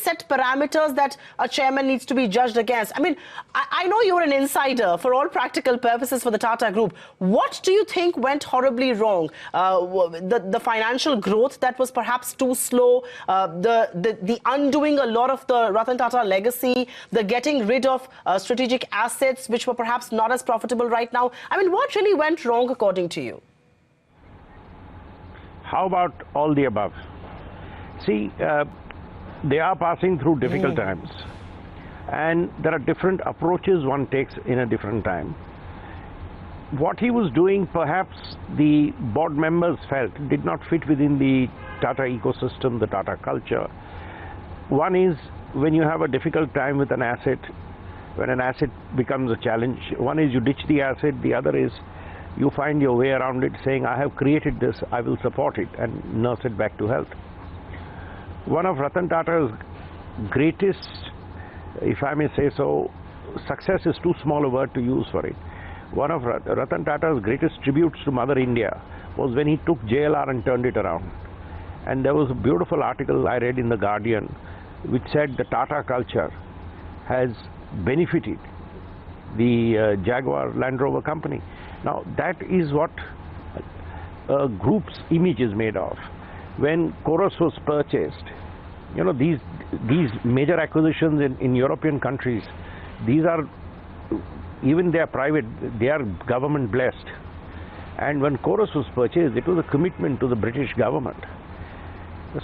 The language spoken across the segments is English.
set parameters that a chairman needs to be judged against? I mean, I know you're an insider for all practical purposes for the Tata Group. What do you think went horribly wrong? The financial growth that was perhaps too slow, the undoing a lot of the Ratan Tata legacy, the getting rid of strategic assets which were perhaps not as profitable right now. I mean, what really went wrong according to you? How about all the above? See, they are passing through difficult times, and there are different approaches one takes in a different time. What he was doing, perhaps the board members felt did not fit within the Tata ecosystem, the Tata culture. One is when you have a difficult time with an asset, when an asset becomes a challenge, one is you ditch the asset, the other is you find your way around it saying, I have created this, I will support it and nurse it back to health. One of Ratan Tata's greatest, if I may say so, success is too small a word to use for it. One of Ratan Tata's greatest tributes to Mother India was when he took JLR and turned it around. And there was a beautiful article I read in The Guardian which said the Tata culture has benefited the Jaguar Land Rover company. Now that is what a group's image is made of. When Chorus was purchased, you know, these major acquisitions in European countries, these are, even they are private, they are government blessed. And when Chorus was purchased, it was a commitment to the British government.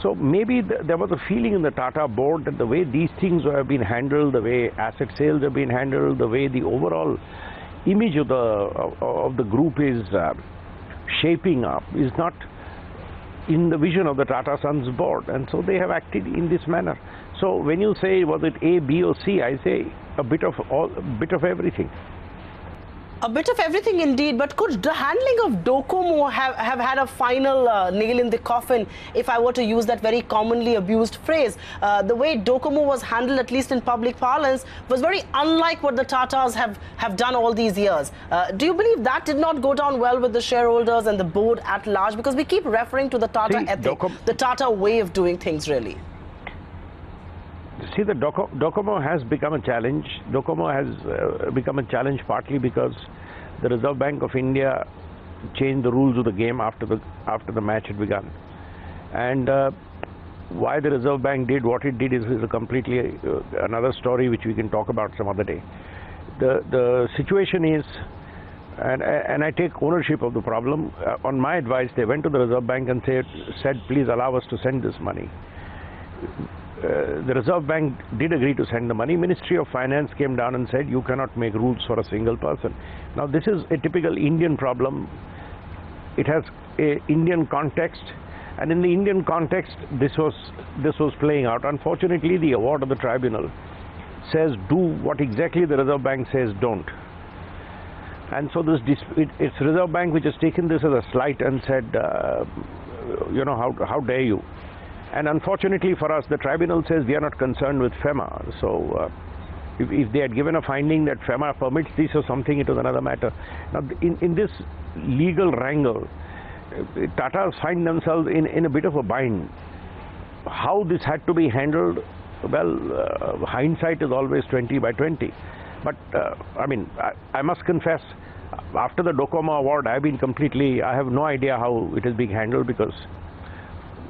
So maybe there was a feeling in the Tata board that the way these things have been handled, the way asset sales have been handled, the way the overall image of the group is shaping up is not in the vision of the Tata Sons board, and so they have acted in this manner. So when you say was it A, B or C, I say a bit of everything. A bit of everything indeed, but could the handling of Docomo have had a final nail in the coffin, if I were to use that very commonly abused phrase? The way Docomo was handled, at least in public parlance, was very unlike what the Tatas have done all these years. Do you believe that did not go down well with the shareholders and the board at large? Because we keep referring to the Tata ethic, the Tata way of doing things, really. See, the Docomo has become a challenge. Docomo has become a challenge partly because the Reserve Bank of India changed the rules of the game after the match had begun. And why the Reserve Bank did what it did is a completely another story which we can talk about some other day. The situation is, and I take ownership of the problem, on my advice they went to the Reserve Bank and said please allow us to send this money. The Reserve Bank did agree to send the money. Ministry of Finance came down and said you cannot make rules for a single person. Now this is a typical Indian problem. It has an Indian context, and in the Indian context this was playing out. Unfortunately, the award of the tribunal says do what exactly the Reserve Bank says don't. And so it's Reserve Bank which has taken this as a slight and said, you know, how dare you. And unfortunately for us, the tribunal says we are not concerned with FEMA. So if they had given a finding that FEMA permits this or something, it was another matter. Now in this legal wrangle, Tatas find themselves in a bit of a bind. How this had to be handled, well, hindsight is always 20/20. But I mean, I must confess, after the Docomo award, I have no idea how it is being handled, because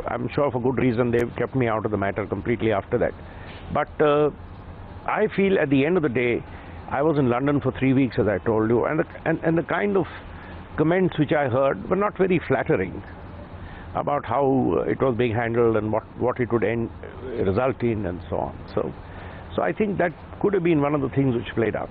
I'm sure for good reason they've kept me out of the matter completely after that. But I feel at the end of the day, I was in London for 3 weeks, as I told you, and the kind of comments which I heard were not very flattering about how it was being handled and what it would result in and so on. So I think that could have been one of the things which played out.